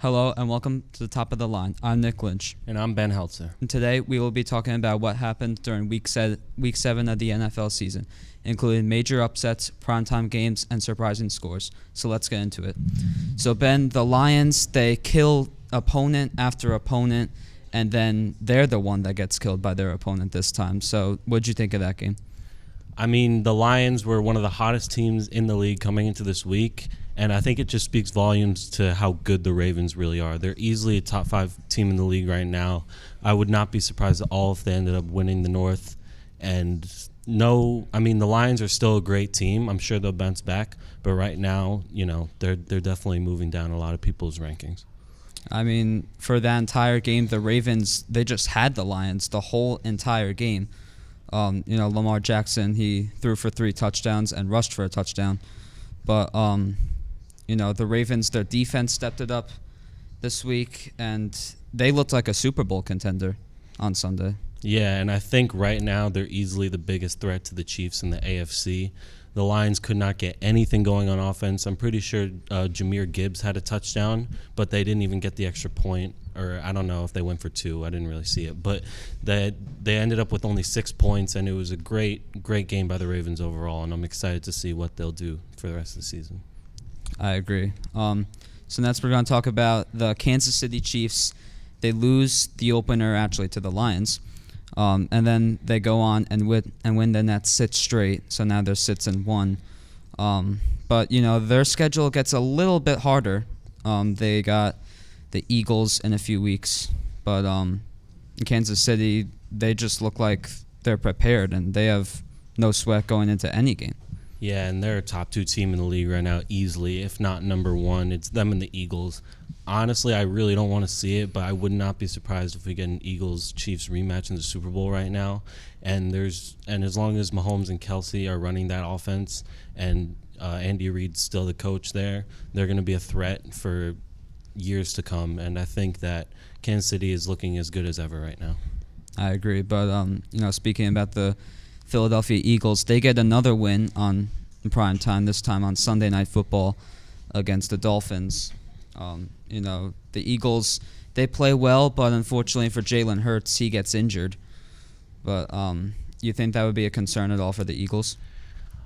Hello and welcome to the Top of the Line. I'm Nick Lynch. And I'm Ben Heltzer. And today we will be talking about what happened during week 7 of the NFL season, including major upsets, primetime games, and surprising scores. So let's get into it. So Ben, the Lions, they kill opponent after opponent, and then they're the one that gets killed by their opponent this time. So what'd you think of that game? I mean, the Lions were one of the hottest teams in the league coming into this week, and I think it just speaks volumes to how good the Ravens really are. They're easily a top 5 team in the league right now. I would not be surprised at all if they ended up winning the North. And the Lions are still a great team. I'm sure they'll bounce back, but right now, they're definitely moving down a lot of people's rankings. I mean, for that entire game, the Ravens, they just had the Lions the whole entire game. Lamar Jackson, he threw for 3 touchdowns and rushed for a touchdown. But, the Ravens, their defense stepped it up this week, and they looked like a Super Bowl contender on Sunday. Yeah, and I think right now they're easily the biggest threat to the Chiefs in the AFC. The Lions could not get anything going on offense. I'm pretty sure Jahmyr Gibbs had a touchdown, but they didn't even get the extra point. Or I don't know if they went for 2. I didn't really see it. But they ended up with only 6 points, and it was a great game by the Ravens overall, and I'm excited to see what they'll do for the rest of the season. I agree. So next we're going to talk about the Kansas City Chiefs. They lose the opener actually to the Lions. And then they go on and win the next 6 straight. So now they're 6-1. But their schedule gets a little bit harder. They got the Eagles in a few weeks, but in Kansas City they just look like they're prepared and they have no sweat going into any game. Yeah, and they're a top 2 team in the league right now easily, if not number 1. It's them and the Eagles. Honestly, I really don't want to see it, but I would not be surprised if we get an Eagles-Chiefs rematch in the Super Bowl right now. And as long as Mahomes and Kelsey are running that offense and Andy Reid's still the coach there, they're going to be a threat for years to come. And I think that Kansas City is looking as good as ever right now. I agree. But, speaking about the Philadelphia Eagles, they get another win on prime time, this time on Sunday Night Football against the Dolphins. The Eagles, they play well, but unfortunately for Jalen Hurts, he gets injured. But you think that would be a concern at all for the Eagles?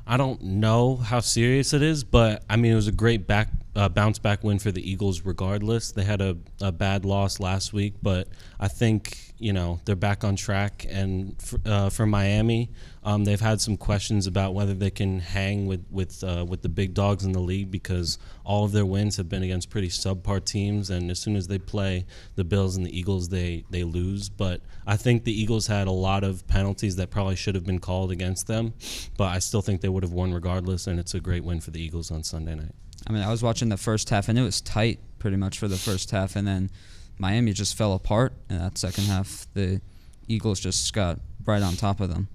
I don't know how serious it is, but it was a great bounce back win for the Eagles regardless. They had a bad loss last week, but I think they're back on track. And for Miami, they've had some questions about whether they can hang with the big dogs in the league because all of their wins have been against pretty subpar teams, and as soon as they play the Bills and the Eagles, they lose. But I think the Eagles had a lot of penalties that probably should have been called against them, but I still think they would have won regardless, and it's a great win for the Eagles on Sunday night. I was watching the first half, and it was tight pretty much for the first half, and then Miami just fell apart in that second half. The Eagles just got right on top of them.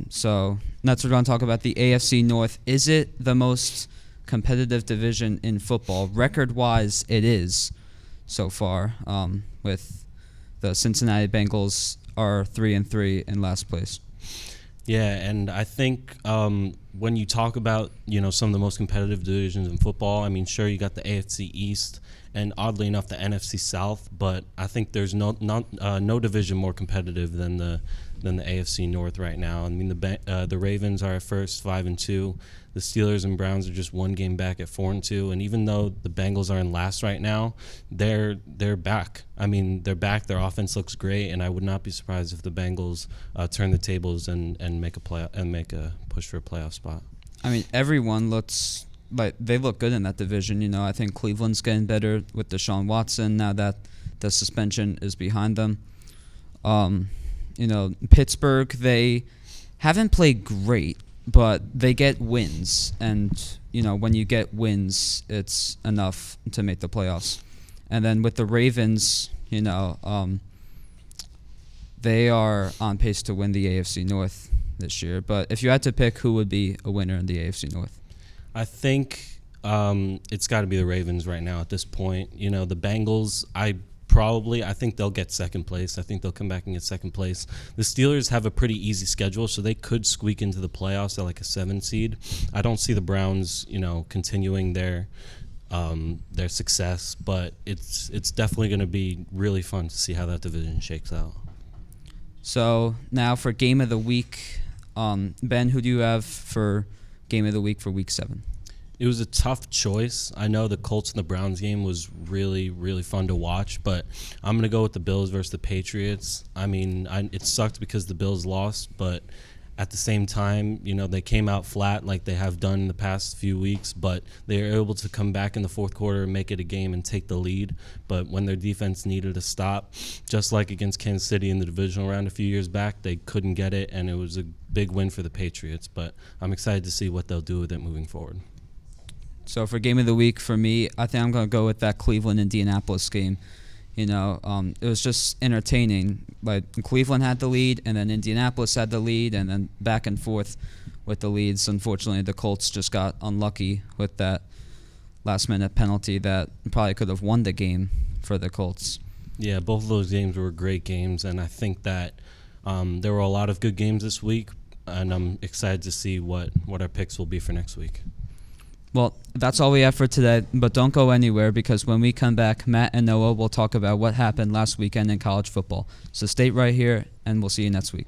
So next we're going to talk about the AFC North. Is it the most competitive division in football? Record-wise, it is so far, with the Cincinnati Bengals are 3-3 in last place. Yeah, and I think when you talk about some of the most competitive divisions in football, sure, you got the AFC East and oddly enough the NFC South, but I think there's no division more competitive than the AFC North right now. The Ravens are at first 5-2. The Steelers and Browns are just 1 game back at 4-2, and even though the Bengals are in last right now, they're back. They're back. Their offense looks great, and I would not be surprised if the Bengals turn the tables and make a push for a playoff spot. Everyone looks like they look good in that division. I think Cleveland's getting better with Deshaun Watson now that the suspension is behind them. Pittsburgh, they haven't played great, but they get wins, and when you get wins, it's enough to make the playoffs. And then with the Ravens, they are on pace to win the AFC North this year. But if you had to pick who would be a winner in the AFC North, I think it's got to be the Ravens right now at this point. The Bengals, I think they'll get second place. I think they'll come back and get second place. The Steelers have a pretty easy schedule, so they could squeak into the playoffs at like a 7 seed. I don't see the Browns, continuing their their success, but it's definitely going to be really fun to see how that division shakes out. So now for game of the week, Ben, who do you have for game of the week for week 7? It was a tough choice. I know the Colts and the Browns game was really, really fun to watch, but I'm going to go with the Bills versus the Patriots. I mean, it sucked because the Bills lost, but at the same time, they came out flat like they have done in the past few weeks, but they were able to come back in the fourth quarter and make it a game and take the lead. But when their defense needed a stop, just like against Kansas City in the divisional round a few years back, they couldn't get it, and it was a big win for the Patriots. But I'm excited to see what they'll do with it moving forward. So for game of the week for me, I think I'm going to go with that Cleveland-Indianapolis game. It was just entertaining. Like Cleveland had the lead, and then Indianapolis had the lead, and then back and forth with the leads. Unfortunately, the Colts just got unlucky with that last-minute penalty that probably could have won the game for the Colts. Yeah, both of those games were great games, and I think that there were a lot of good games this week, and I'm excited to see what our picks will be for next week. Well, that's all we have for today, but don't go anywhere because when we come back, Matt and Noah will talk about what happened last weekend in college football. So stay right here, and we'll see you next week.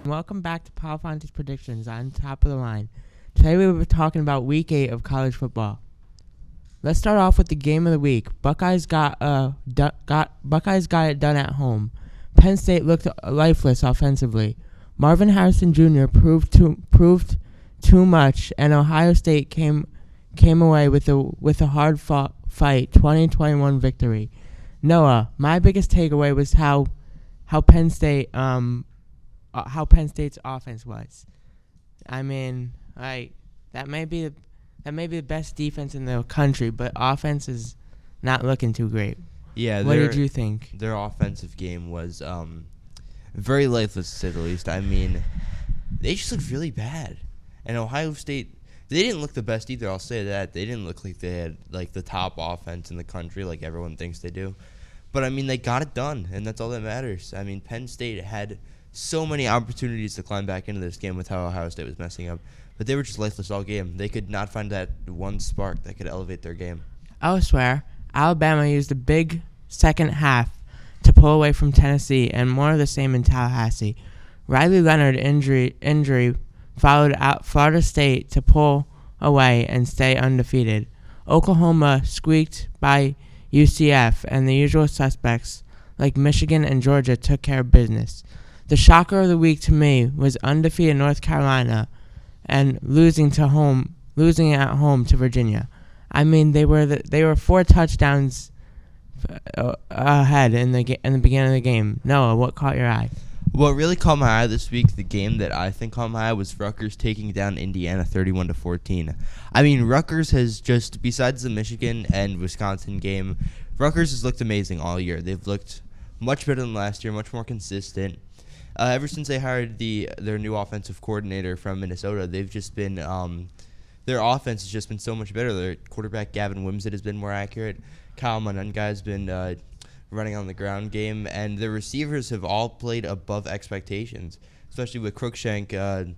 Welcome back to Polifonte's Predictions on Top of the Line. Today we will be talking about Week 8 of college football. Let's start off with the game of the week. Buckeyes got it done at home. Penn State looked lifeless offensively. Marvin Harrison Jr. proved too much, and Ohio State came away with a hard fight 20-21 victory. Noah, my biggest takeaway was how Penn State's offense was. I mean, that may be the best defense in the country, but offense is not looking too great. Yeah, what did you think? Their offensive game was very lifeless, to say the least. I mean, they just looked really bad. And Ohio State, they didn't look the best either, I'll say that. They didn't look like they had the top offense in the country like everyone thinks they do. But, I mean, they got it done, and that's all that matters. I mean, Penn State had so many opportunities to climb back into this game with how Ohio State was messing up. But they were just lifeless all game. They could not find that one spark that could elevate their game. Elsewhere, Alabama used a big second half to pull away from Tennessee, and more of the same in Tallahassee. Riley Leonard injury followed out Florida State to pull away and stay undefeated. Oklahoma squeaked by UCF, and the usual suspects like Michigan and Georgia took care of business. The shocker of the week to me was undefeated North Carolina and losing at home to Virginia. I mean, they were 4 touchdowns ahead in the beginning of the game. Noah, what caught your eye? What really caught my eye this week, the game that I think caught my eye, was Rutgers taking down Indiana 31-14. I mean, Rutgers has just, besides the Michigan and Wisconsin game, Rutgers has looked amazing all year. They've looked much better than last year, much more consistent. Ever since they hired their new offensive coordinator from Minnesota, they've just been their offense has just been so much better. Their quarterback Gavin Wimsatt has been more accurate. Kyle Monunga has been running on the ground game, and the receivers have all played above expectations, especially with Cruikshank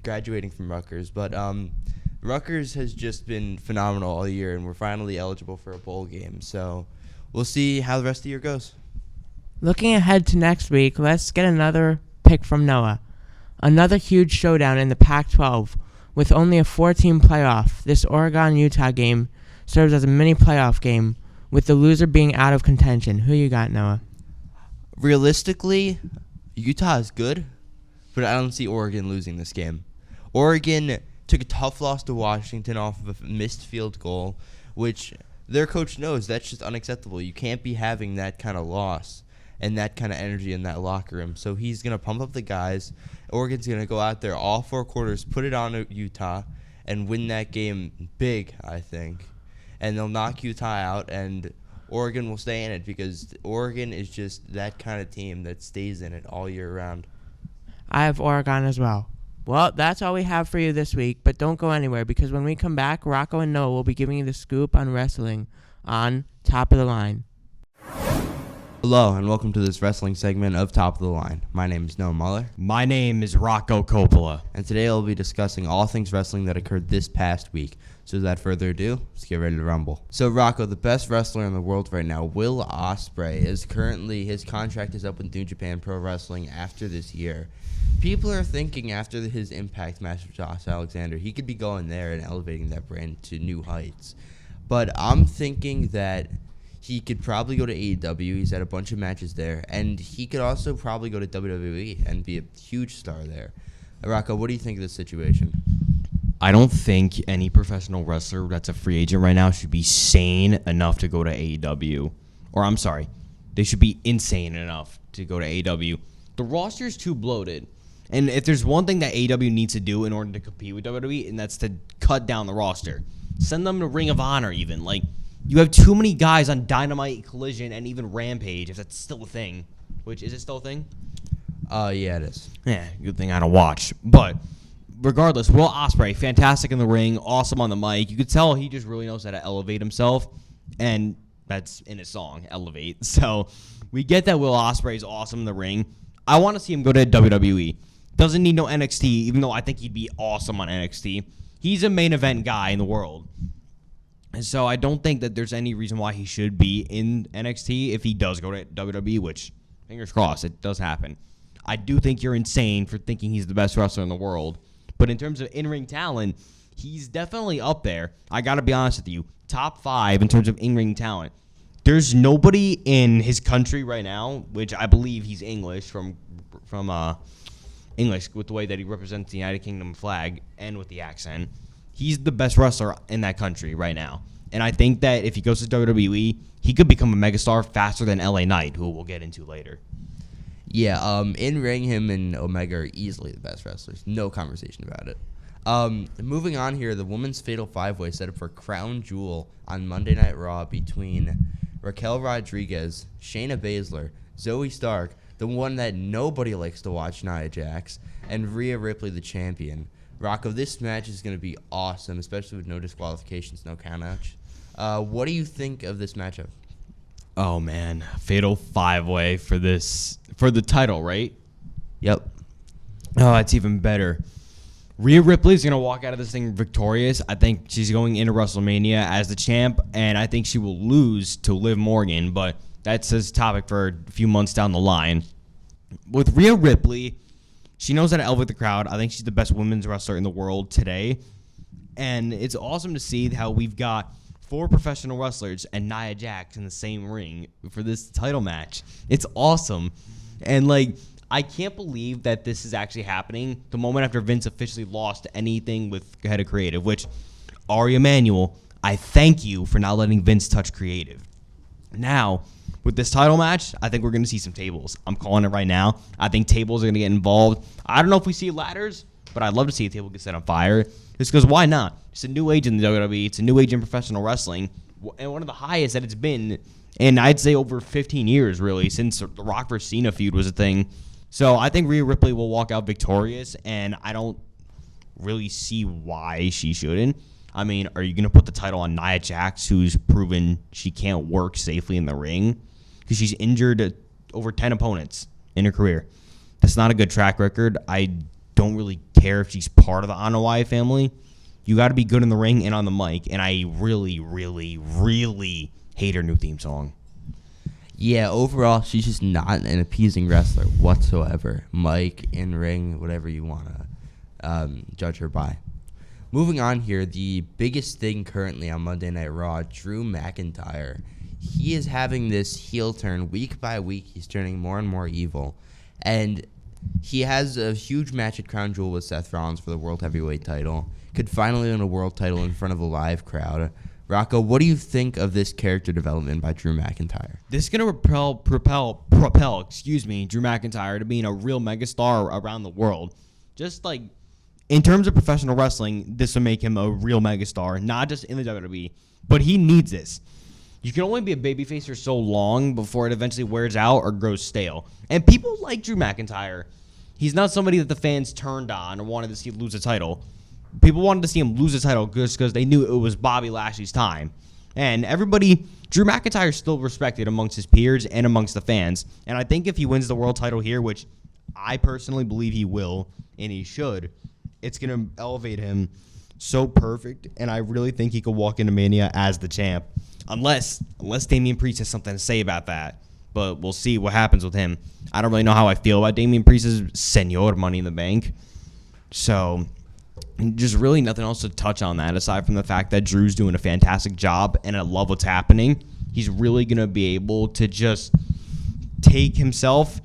graduating from Rutgers. But Rutgers has just been phenomenal all year, and we're finally eligible for a bowl game. So we'll see how the rest of the year goes. Looking ahead to next week, let's get another pick from Noah. Another huge showdown in the Pac-12 with only a 4-team playoff. This Oregon-Utah game serves as a mini playoff game, with the loser being out of contention. Who you got, Noah? Realistically, Utah is good, but I don't see Oregon losing this game. Oregon took a tough loss to Washington off of a missed field goal, which their coach knows that's just unacceptable. You can't be having that kind of loss and that kind of energy in that locker room. So he's going to pump up the guys. Oregon's going to go out there all 4 quarters, put it on Utah, and win that game big, I think. And they'll knock Utah out, and Oregon will stay in it because Oregon is just that kind of team that stays in it all year round. I have Oregon as well. Well, that's all we have for you this week, but don't go anywhere because when we come back, Rocco and Noah will be giving you the scoop on wrestling on Top of the Line. Hello, and welcome to this wrestling segment of Top of the Line. My name is Noah Mueller, My name is Rocco Coppola. and today I'll be discussing all things wrestling that occurred this past week. So without further ado, let's get ready to rumble. So Rocco, the best wrestler in the world right now, Will Ospreay, is currently, his contract is up with New Japan Pro Wrestling after this year. People are thinking after his Impact match with Josh Alexander, he could be going there and elevating that brand to new heights. But I'm thinking that he could probably go to AEW. He's had a bunch of matches there. And he could also probably go to WWE and be a huge star there. Rocco, what do you think of this situation? I don't think any professional wrestler that's a free agent right now should be sane enough to go to AEW. Or I'm sorry, they should be insane enough to go to AEW. The roster is too bloated. And if there's one thing that AEW needs to do in order to compete with WWE, and that's to cut down the roster. Send them to Ring of Honor even. Like, you have too many guys on Dynamite, Collision, and even Rampage, if that's still a thing. Which, is it still a thing? Yeah, it is. Yeah, good thing I don't watch. But regardless, Will Ospreay, fantastic in the ring, awesome on the mic. You could tell he just really knows how to elevate himself, and that's in his song, Elevate. So we get that Will Ospreay is awesome in the ring. I want to see him go to WWE. Doesn't need no NXT, even though I think he'd be awesome on NXT. He's a main event guy in the world. And so I don't think that there's any reason why he should be in NXT if he does go to WWE, which, fingers crossed, it does happen. I do think you're insane for thinking he's the best wrestler in the world. But in terms of in-ring talent, he's definitely up there. I got to be honest with you. Top 5 in terms of in-ring talent. There's nobody in his country right now, which I believe he's English from English with the way that he represents the United Kingdom flag and with the accent. He's the best wrestler in that country right now. And I think that if he goes to WWE, he could become a megastar faster than LA Knight, who we'll get into later. Yeah, in ring, him and Omega are easily the best wrestlers. No conversation about it. Moving on here, the women's Fatal 5-Way set up for Crown Jewel on Monday Night Raw between Raquel Rodriguez, Shayna Baszler, Zoe Stark, the one that nobody likes to watch, Nia Jax, and Rhea Ripley, the champion. Rocco, this match is going to be awesome, especially with no disqualifications, no countouts. What do you think of this matchup? Oh, man. Fatal 5-Way for the title, right? Yep. Oh, that's even better. Rhea Ripley's going to walk out of this thing victorious. I think she's going into WrestleMania as the champ, and I think she will lose to Liv Morgan, but that's his topic for a few months down the line. With Rhea Ripley, she knows how to elevate the crowd. I think she's the best women's wrestler in the world today. And it's awesome to see how we've got 4 professional wrestlers and Nia Jax in the same ring for this title match. It's awesome. And, like, I can't believe that this is actually happening the moment after Vince officially lost anything with head of creative, which, Ari Emanuel, I thank you for not letting Vince touch creative. Now, with this title match, I think we're going to see some tables. I'm calling it right now. I think tables are going to get involved. I don't know if we see ladders, but I'd love to see a table get set on fire. Just because why not? It's a new age in the WWE. It's a new age in professional wrestling. And one of the highest that it's been in, I'd say, over 15 years, really, since the Rock vs. Cena feud was a thing. So I think Rhea Ripley will walk out victorious, and I don't really see why she shouldn't. I mean, are you going to put the title on Nia Jax, who's proven she can't work safely in the ring? Because she's injured over 10 opponents in her career. That's not a good track record. I don't really care if she's part of the Anoa'i family. You got to be good in the ring and on the mic, and I really, really, really hate her new theme song. Yeah, overall, she's just not an appeasing wrestler whatsoever. Mic, in ring, whatever you want to judge her by. Moving on here, the biggest thing currently on Monday Night Raw, Drew McIntyre. He is having this heel turn week by week. He's turning more and more evil. And he has a huge match at Crown Jewel with Seth Rollins for the World Heavyweight title. Could finally win a world title in front of a live crowd. Rocco, what do you think of this character development by Drew McIntyre? This is going to propel Drew McIntyre to being a real megastar around the world. Just like, in terms of professional wrestling, this will make him a real megastar, not just in the WWE, but he needs this. You can only be a babyface for so long before it eventually wears out or grows stale. And people like Drew McIntyre. He's not somebody that the fans turned on or wanted to see lose a title. People wanted to see him lose a title just because they knew it was Bobby Lashley's time. And everybody, Drew McIntyre is still respected amongst his peers and amongst the fans. And I think if he wins the world title here, which I personally believe he will, and he should, it's going to elevate him so perfect. And I really think he could walk into Mania as the champ. Unless Damian Priest has something to say about that. But we'll see what happens with him. I don't really know how I feel about Damian Priest's Senor Money in the Bank. So, just really nothing else to touch on that aside from the fact that Drew's doing a fantastic job and I love what's happening. He's really going to be able to just take himself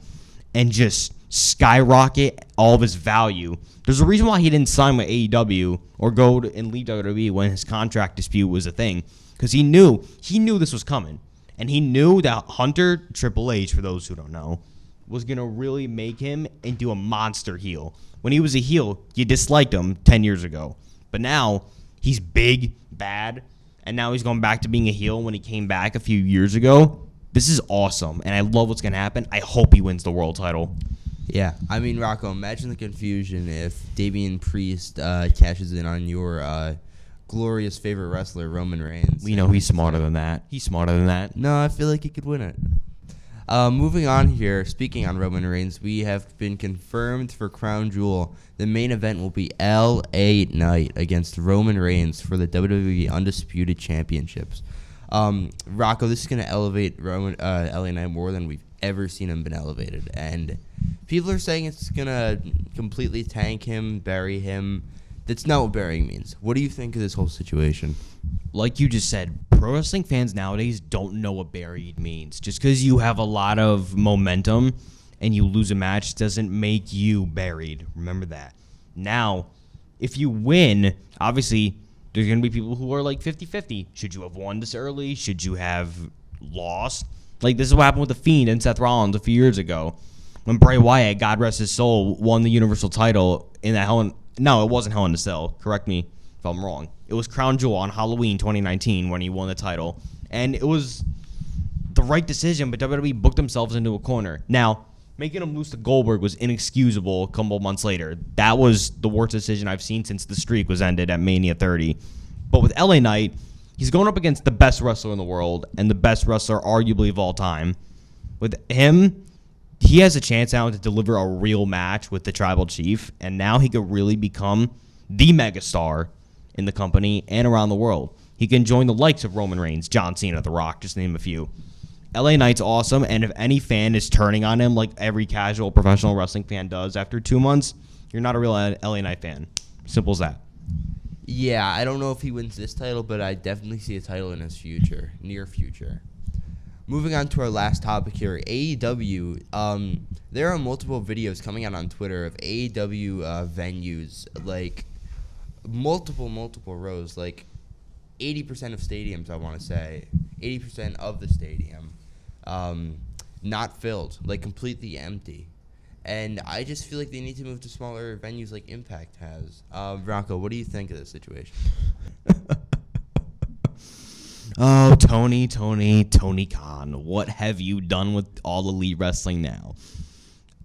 and just skyrocket all of his value. There's a reason why he didn't sign with AEW or go and leave WWE when his contract dispute was a thing. Because he knew this was coming. And he knew that Hunter, Triple H, for those who don't know, was going to really make him into a monster heel. When he was a heel, you disliked him 10 years ago. But now, he's big, bad, and now he's going back to being a heel when he came back a few years ago. This is awesome, and I love what's going to happen. I hope he wins the world title. Yeah, I mean, Rocco, imagine the confusion if Damian Priest cashes in on your glorious favorite wrestler, Roman Reigns. We know he's smarter than that. No, I feel like he could win it. Moving on here, speaking on Roman Reigns, we have been confirmed for Crown Jewel. The main event will be LA Knight against Roman Reigns for the WWE Undisputed Championships. Rocco, this is going to elevate LA Knight more than we've ever seen him been elevated. And people are saying it's going to completely tank him, bury him. That's not what burying means. What do you think of this whole situation? Like you just said, pro wrestling fans nowadays don't know what buried means. Just because you have a lot of momentum and you lose a match doesn't make you buried. Remember that. Now, if you win, obviously, there's going to be people who are like 50-50. Should you have won this early? Should you have lost? Like, this is what happened with The Fiend and Seth Rollins a few years ago. When Bray Wyatt, God rest his soul, won the Universal title in that No, it wasn't Hell in a Cell. Correct me if I'm wrong. It was Crown Jewel on Halloween 2019 when he won the title. And it was the right decision, but WWE booked themselves into a corner. Now, making him lose to Goldberg was inexcusable a couple months later. That was the worst decision I've seen since the streak was ended at Mania 30. But with LA Knight, he's going up against the best wrestler in the world and the best wrestler arguably of all time. With him, he has a chance now to deliver a real match with the Tribal Chief, and now he could really become the megastar in the company and around the world. He can join the likes of Roman Reigns, John Cena, The Rock, just to name a few. LA Knight's awesome, and if any fan is turning on him like every casual professional wrestling fan does after 2 months, you're not a real LA Knight fan. Simple as that. Yeah, I don't know if he wins this title, but I definitely see a title in his future, near future. Moving on to our last topic here, AEW. There are multiple videos coming out on Twitter of AEW venues, like multiple rows, like 80% of stadiums, I want to say. 80% of the stadium not filled, like completely empty. And I just feel like they need to move to smaller venues like Impact has. Rocco, what do you think of this situation? Oh, Tony Khan, what have you done with All Elite Wrestling now?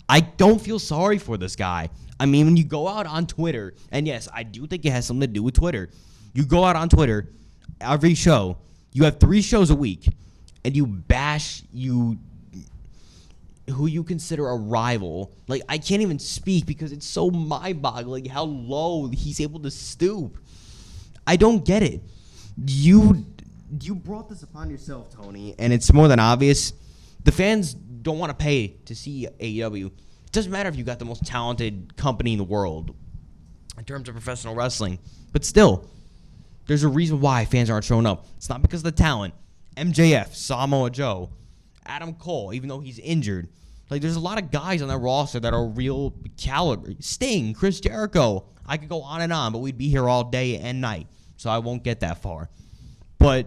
I don't feel sorry for this guy. I mean, when you go out on Twitter, and yes, I do think it has something to do with Twitter. You go out on Twitter, every show, you have 3 shows a week, and you bash who you consider a rival. Like, I can't even speak because it's so mind-boggling how low he's able to stoop. I don't get it. You brought this upon yourself, Tony, and it's more than obvious. The fans don't want to pay to see AEW. It doesn't matter if you got the most talented company in the world in terms of professional wrestling, but still, there's a reason why fans aren't showing up. It's not because of the talent. MJF, Samoa Joe, Adam Cole, even though he's injured. Like, there's a lot of guys on that roster that are real caliber. Sting, Chris Jericho. I could go on and on, but we'd be here all day and night, so I won't get that far. But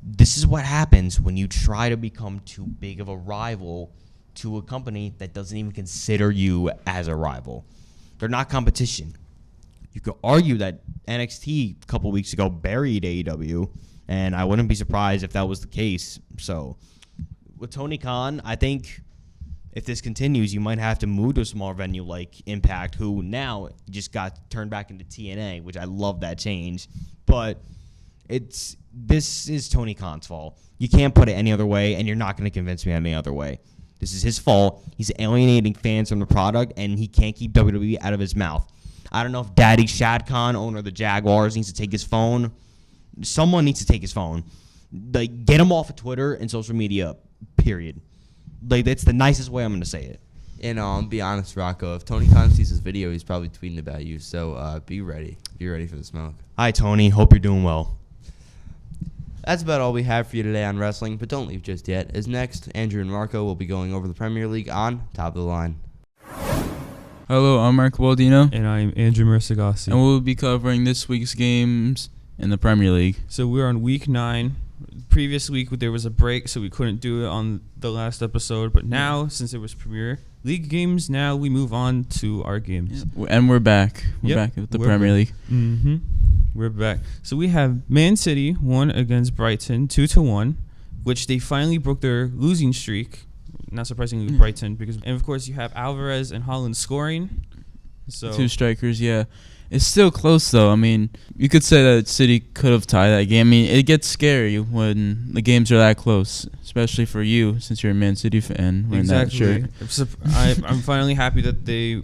this is what happens when you try to become too big of a rival to a company that doesn't even consider you as a rival. They're not competition. You could argue that NXT a couple weeks ago buried AEW, and I wouldn't be surprised if that was the case. So with Tony Khan, I think if this continues, you might have to move to a small venue like Impact, who now just got turned back into TNA, which I love that change. But This is Tony Khan's fault. You can't put it any other way, and you're not going to convince me any other way. This is his fault. He's alienating fans from the product, and he can't keep WWE out of his mouth. I don't know if Daddy Shad Khan, owner of the Jaguars, needs to take his phone. Someone needs to take his phone. Like, get him off of Twitter and social media, period. Like, that's the nicest way I'm going to say it. And I'll be honest, Rocco, if Tony Khan sees this video, he's probably tweeting about you. So be ready. Be ready for the smoke. Hi, Tony. Hope you're doing well. That's about all we have for you today on wrestling, but don't leave just yet, as next, Andrew and Rocco will be going over the Premier League on Top of the Line. Hello, I'm Marco Baldino, And I'm Andrew Mirzaaghasi. and we'll be covering this week's games in the Premier League. So we're on week 9. Previous week there was a break, so we couldn't do it on the last episode. But now, since it was Premier League games, now we move on to our games. And we're back. We're Yep, back with the we're Premier back. League. Mm-hmm. We're back. So we have Man City won against Brighton 2-1, which they finally broke their losing streak. Not surprisingly, with Brighton, and of course you have Alvarez and Haaland scoring. So 2 strikers, yeah. It's still close, though. I mean, you could say that City could have tied that game. I mean, it gets scary when the games are that close, especially for you, since you're a Man City fan. Exactly. I'm finally happy that they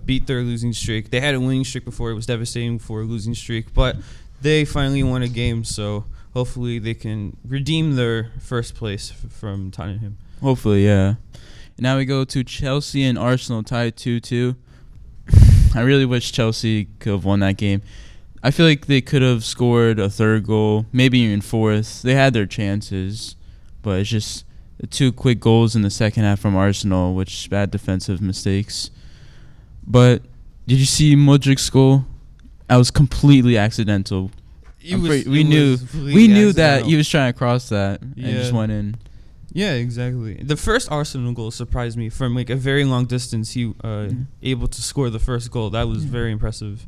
beat their losing streak. They had a winning streak before. It was devastating for a losing streak, but they finally won a game, so hopefully they can redeem their first place from Tottenham. Hopefully, yeah. Now we go to Chelsea and Arsenal tied 2-2. I really wish Chelsea could have won that game. I feel like they could have scored a 3rd goal, maybe even 4th. They had their chances, but it's just the 2 quick goals in the second half from Arsenal, which bad defensive mistakes. But did you see Modric's goal? That was completely accidental. We knew that he was trying to cross that and just went in. Yeah, exactly. The first Arsenal goal surprised me. From like a very long distance, he able to score the first goal. That was very impressive.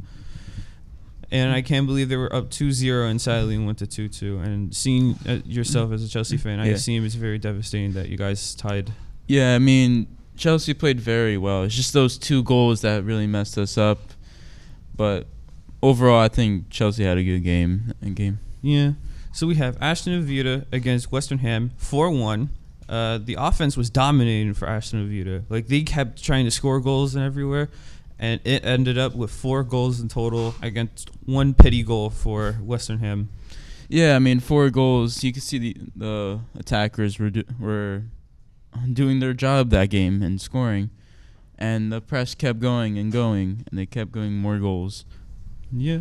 And I can't believe they were up 2-0 and sadly went to 2-2. And seeing yourself as a Chelsea fan, I assume it's very devastating that you guys tied. Yeah, I mean, Chelsea played very well. It's just those 2 goals that really messed us up. But overall, I think Chelsea had a good game. Yeah. So we have Aston Villa against Western Ham 4-1. The offense was dominating for Aston Villa. Like, they kept trying to score goals and everywhere, and it ended up with 4 goals in total against 1 pity goal for Western Ham. Yeah, I mean, 4 goals. You could see the attackers were doing their job that game and scoring, and the press kept going, and they kept going more goals. Yeah.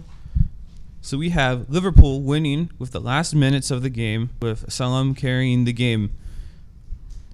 So we have Liverpool winning with the last minutes of the game, with Salam carrying the game.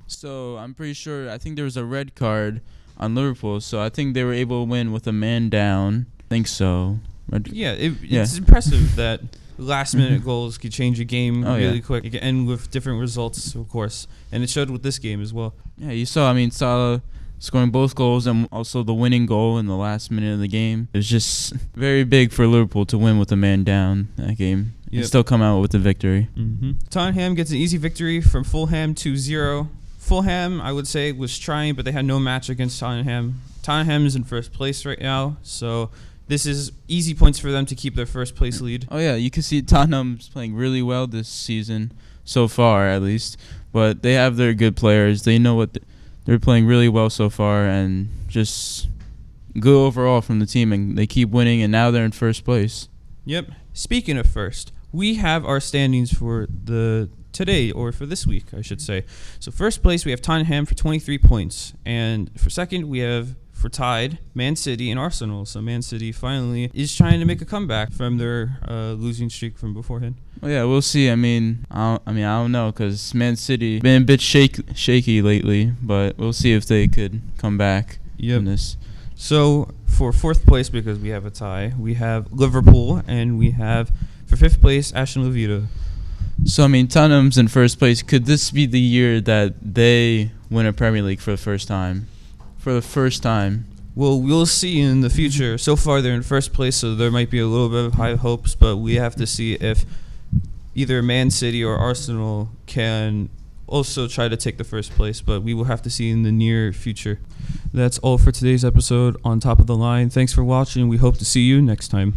So I'm pretty sure, I think there was a red card on Liverpool, so I think they were able to win with a man down. I think so. It's impressive that last-minute goals could change a game really quick. It can end with different results, of course, and it showed with this game as well. Yeah, you saw, I mean, Salah scoring both goals and also the winning goal in the last minute of the game. It was just very big for Liverpool to win with a man down that game and still come out with the victory. Mm-hmm. Tottenham gets an easy victory from Fulham 2-0. Fulham, I would say, was trying, but they had no match against Tottenham. Tottenham is in first place right now, so this is easy points for them to keep their first place lead. Oh, yeah, you can see Tottenham's playing really well this season, so far at least. But they have their good players. They know what they're playing really well so far, and just good overall from the team, and they keep winning, and now they're in first place. Yep. Speaking of first, we have our standings for today, or for this week, I should say. So first place, we have Tottenham for 23 points, and for second, we have, for tied, Man City and Arsenal. So Man City finally is trying to make a comeback from their losing streak from beforehand. Well, yeah, we'll see. I don't know, because Man City been a bit shaky lately, but we'll see if they could come back from this. So for fourth place, because we have a tie, we have Liverpool, and we have, for fifth place, Aston Villa. So, I mean, Tottenham's in first place. Could this be the year that they win a Premier League for the first time? Well, we'll see in the future. So far, they're in first place, so there might be a little bit of high hopes, but we have to see if either Man City or Arsenal can also try to take the first place, but we will have to see in the near future. That's all for today's episode on Top of the Line. Thanks for watching. We hope to see you next time.